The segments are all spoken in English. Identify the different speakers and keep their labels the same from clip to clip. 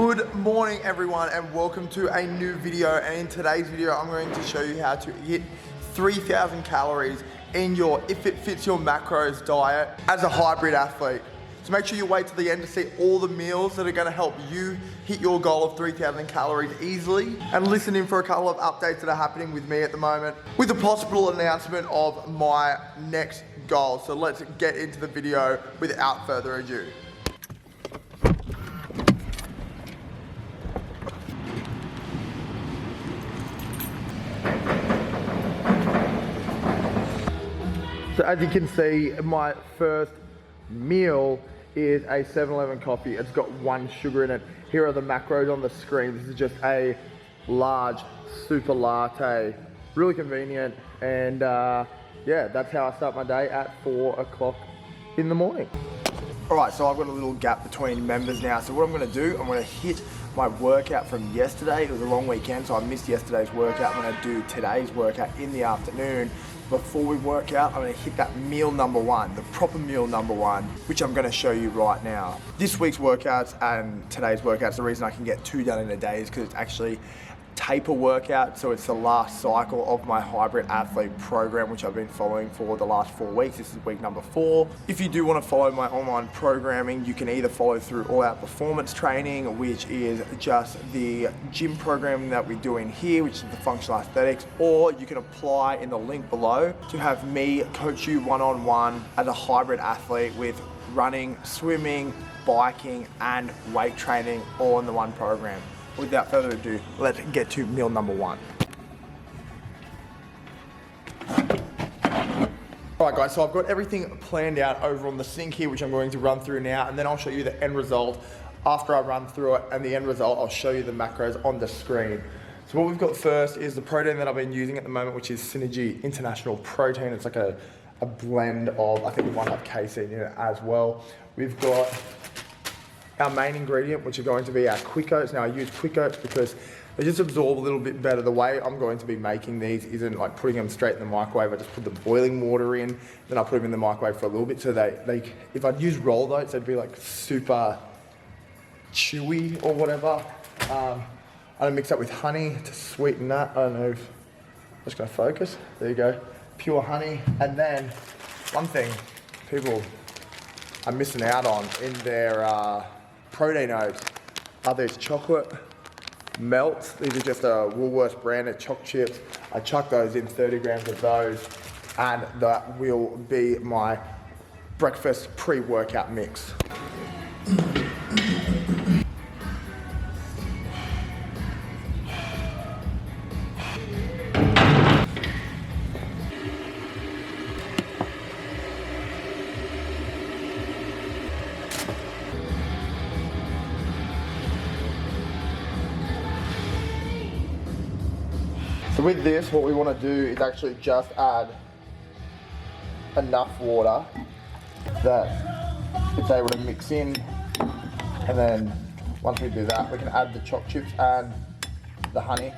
Speaker 1: Good morning everyone and welcome to a new video, and in today's video I'm going to show you how to hit 3,000 calories in your If It Fits Your Macros diet as a hybrid athlete. So make sure you wait to the end to see all the meals that are going to help you hit your goal of 3,000 calories easily, and listen in for a couple of updates that are happening with me at the moment with the possible announcement of my next goal. So let's get into the video without further ado. So as you can see, my first meal is a 7-Eleven coffee. It's got 1 sugar in it. Here are the macros on the screen. This is just a large super latte. Really convenient, and yeah, that's how I start my day at 4 o'clock in the morning. All right, so I've got a little gap between members now. So what I'm gonna do, I'm gonna hit my workout from yesterday. It was a long weekend, so I missed yesterday's workout. I'm gonna do today's workout in the afternoon. Before we work out, I'm gonna hit that meal number 1, the proper meal number 1, which I'm gonna show you right now. This week's workouts and today's workouts, the reason I can get 2 done in a day is because it's actually taper workout. So it's the last cycle of my hybrid athlete program, which I've been following for the last 4 weeks. This is week number 4. If you do want to follow my online programming, you can either follow through All Out Performance Training, which is just the gym programming that we do in here, which is the functional athletics, or you can apply in the link below to have me coach you one-on-one as a hybrid athlete with running, swimming, biking, and weight training all in the one program. Without further ado, let's get to meal number 1. All right guys, so I've got everything planned out over on the sink here, which I'm going to run through now, and then I'll show you the end result after I run through it, and the end result, I'll show you the macros on the screen. So what we've got first is the protein that I've been using at the moment, which is Synergy International Protein. It's like a blend of, I think we might have casein in it as well. We've got our main ingredient, which are going to be our quick oats. Now I use quick oats because they just absorb a little bit better. The way I'm going to be making these isn't like putting them straight in the microwave. I just put the boiling water in, then I put them in the microwave for a little bit. So they if I'd use rolled oats, they'd be like super chewy or whatever. I mix up with honey to sweeten that. I don't know if I'm just gonna focus. There you go, pure honey. And then one thing people are missing out on in their protein oats are these chocolate melts. These are just a Woolworths branded choc chips. I chuck those in, 30 grams of those, and that will be my breakfast pre-workout mix. So with this, what we want to do is actually just add enough water that it's able to mix in, and then once we do that, we can add the choc chips and the honey.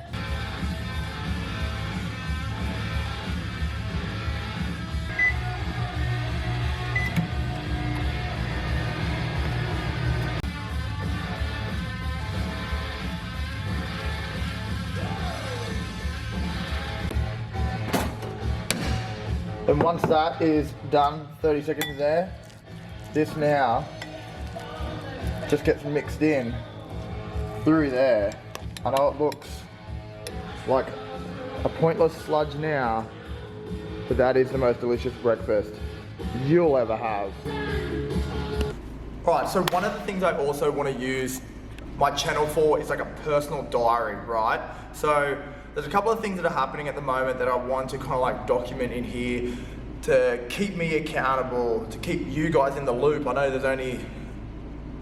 Speaker 1: And once that is done, 30 seconds there, this now just gets mixed in through there. I know it looks like a pointless sludge now, but that is the most delicious breakfast you'll ever have. All right, so one of the things I also want to use my channel for is like a personal diary, right? So there's a couple of things that are happening at the moment that I want to kind of like document in here to keep me accountable, to keep you guys in the loop. I know there's only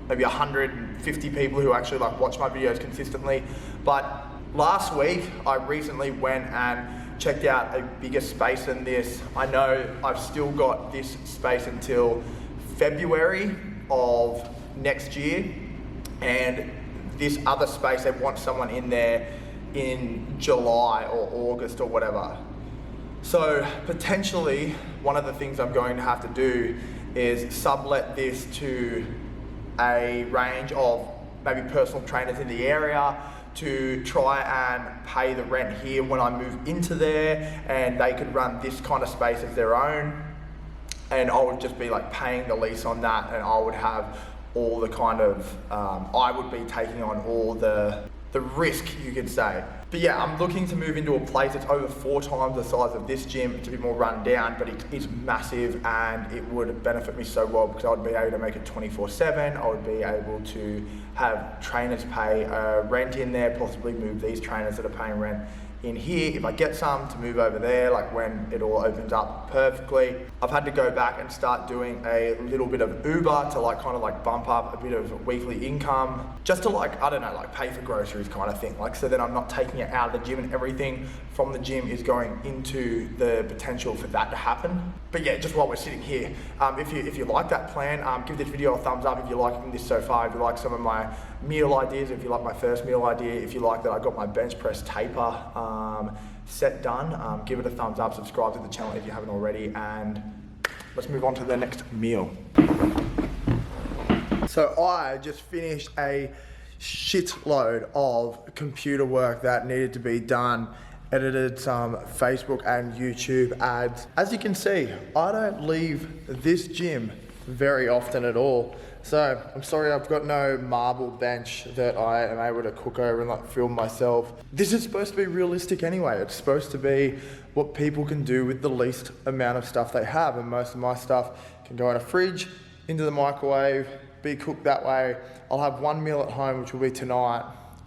Speaker 1: maybe 150 people who actually like watch my videos consistently, but last week I recently went and checked out a bigger space than this. I know I've still got this space until February of next year, and this other space, they want someone in there in July or August or whatever. So potentially one of the things I'm going to have to do is sublet this to a range of maybe personal trainers in the area to try and pay the rent here when I move into there, and they could run this kind of space as their own, and I would just be like paying the lease on that, and I would have all the kind of, I would be taking on all the risk, you could say. But yeah, I'm looking to move into a place that's over 4 times the size of this gym. It's a bit more run down, but it is massive, and it would benefit me so well because I would be able to make it 24/7. I would be able to have trainers pay rent in there, possibly move these trainers that are paying rent in here if I get some to move over there, like when it all opens up perfectly. I've had to go back and start doing a little bit of Uber to like kind of like bump up a bit of weekly income, just to like, I don't know, like pay for groceries kind of thing. Like, so then I'm not taking it out of the gym, and everything from the gym is going into the potential for that to happen. But yeah, just while we're sitting here, if you like that plan, give this video a thumbs up if you're liking this so far, if you like some of my meal ideas, if you like my first meal idea, if you like that I got my bench press taper set done, give it a thumbs up, subscribe to the channel if you haven't already, and let's move on to the next meal. So I just finished a shitload of computer work that needed to be done, edited some Facebook and YouTube ads. As you can see, I don't leave this gym very often at all. So I'm sorry I've got no marble bench that I am able to cook over and like film myself. This is supposed to be realistic anyway. It's supposed to be what people can do with the least amount of stuff they have, and most of my stuff can go in a fridge, into the microwave, be cooked that way. I'll have one meal at home, which will be tonight,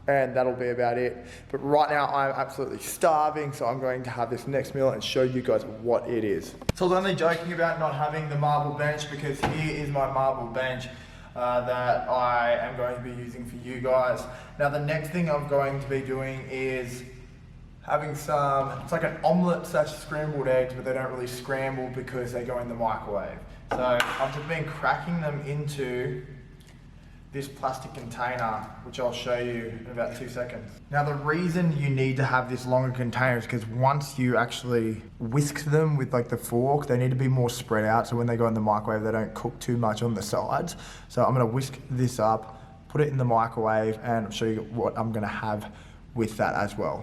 Speaker 1: and that'll be about it. But right now I'm absolutely starving, so I'm going to have this next meal and show you guys what it is. So I was only joking about not having the marble bench, because here is my marble bench that I am going to be using for you guys. Now the next thing I'm going to be doing is having some, it's like an omelette / scrambled eggs, but they don't really scramble because they go in the microwave. So I've just been cracking them into this plastic container, which I'll show you in about 2 seconds. Now the reason you need to have this longer container is because once you actually whisk them with like the fork, they need to be more spread out, so when they go in the microwave they don't cook too much on the sides. So I'm gonna whisk this up, put it in the microwave, and I'll show you what I'm gonna have with that as well.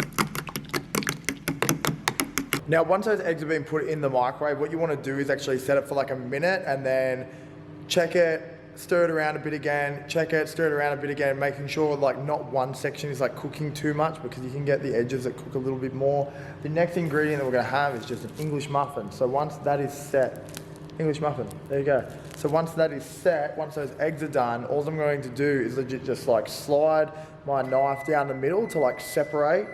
Speaker 1: Now once those eggs have been put in the microwave, what you want to do is actually set it for like a minute and then check it, stir it around a bit again, check it, stir it around a bit again, making sure like not one section is like cooking too much, because you can get the edges that cook a little bit more. The next ingredient that we're gonna have is just an English muffin. So once that is set, English muffin, there you go. So once that is set, once those eggs are done, all I'm going to do is legit just like slide my knife down the middle to like separate.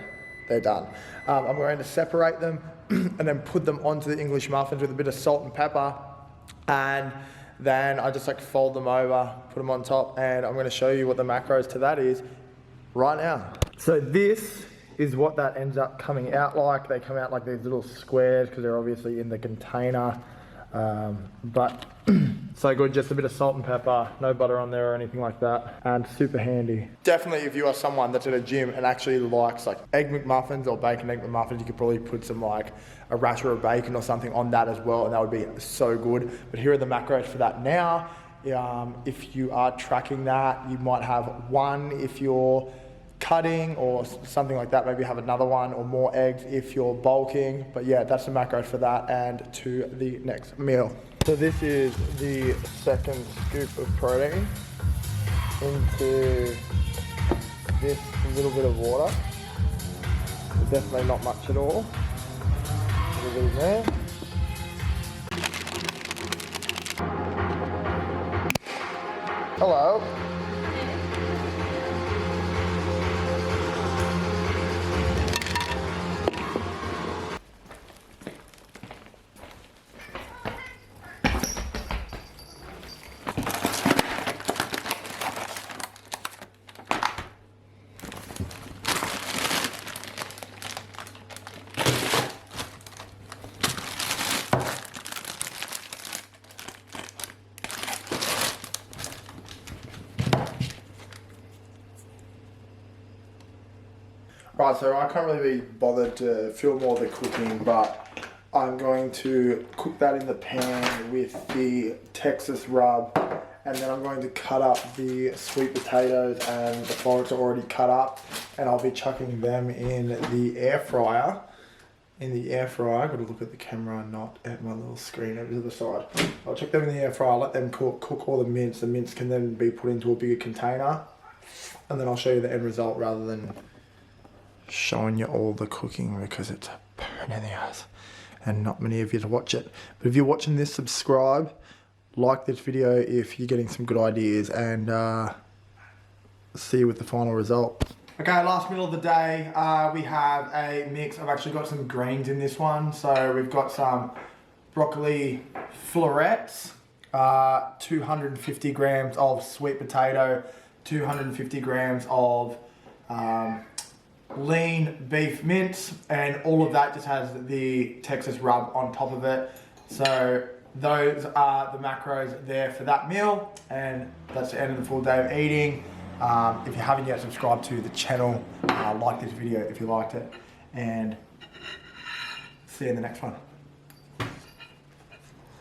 Speaker 1: They're done. I'm going to separate them and then put them onto the English muffins with a bit of salt and pepper, and then I just like fold them over, put them on top, and I'm going to show you what the macros to that is right now. So this is what that ends up coming out like. They come out like these little squares because they're obviously in the container, but so good. Just a bit of salt and pepper, no butter on there or anything like that, and super handy. Definitely if you are someone that's at a gym and actually likes like egg McMuffins or bacon egg McMuffins, you could probably put some like a rasher of bacon or something on that as well, and that would be so good. But here are the macros for that now. If you are tracking that, you might have one if you're cutting or something like that, maybe have another one, or more eggs if you're bulking. But yeah, that's the macros for that, and to the next meal. So this is the second scoop of protein into this little bit of water. There's definitely not much at all. Put it in there. Hello. Right, so I can't really be bothered to film all the cooking, but I'm going to cook that in the pan with the Texas rub and then I'm going to cut up the sweet potatoes, and the florets are already cut up, and I'll be chucking them in the air fryer. I've got to look at the camera, not at my little screen over to the side. I'll chuck them in the air fryer, let them cook all the mince. The mince can then be put into a bigger container, and then I'll show you the end result rather than showing you all the cooking, because it's a pain in the ass and not many of you to watch it. But if you're watching this, subscribe, like this video if you're getting some good ideas, and see you with the final result. Okay, last meal of the day, we have a mix. I've actually got some greens in this one. So we've got some broccoli florets, 250 grams of sweet potato, 250 grams of lean beef mince, and all of that just has the Texas rub on top of it. So those are the macros there for that meal, and that's the end of the full day of eating. If you haven't yet subscribed to the channel, like this video if you liked it, and see you in the next one.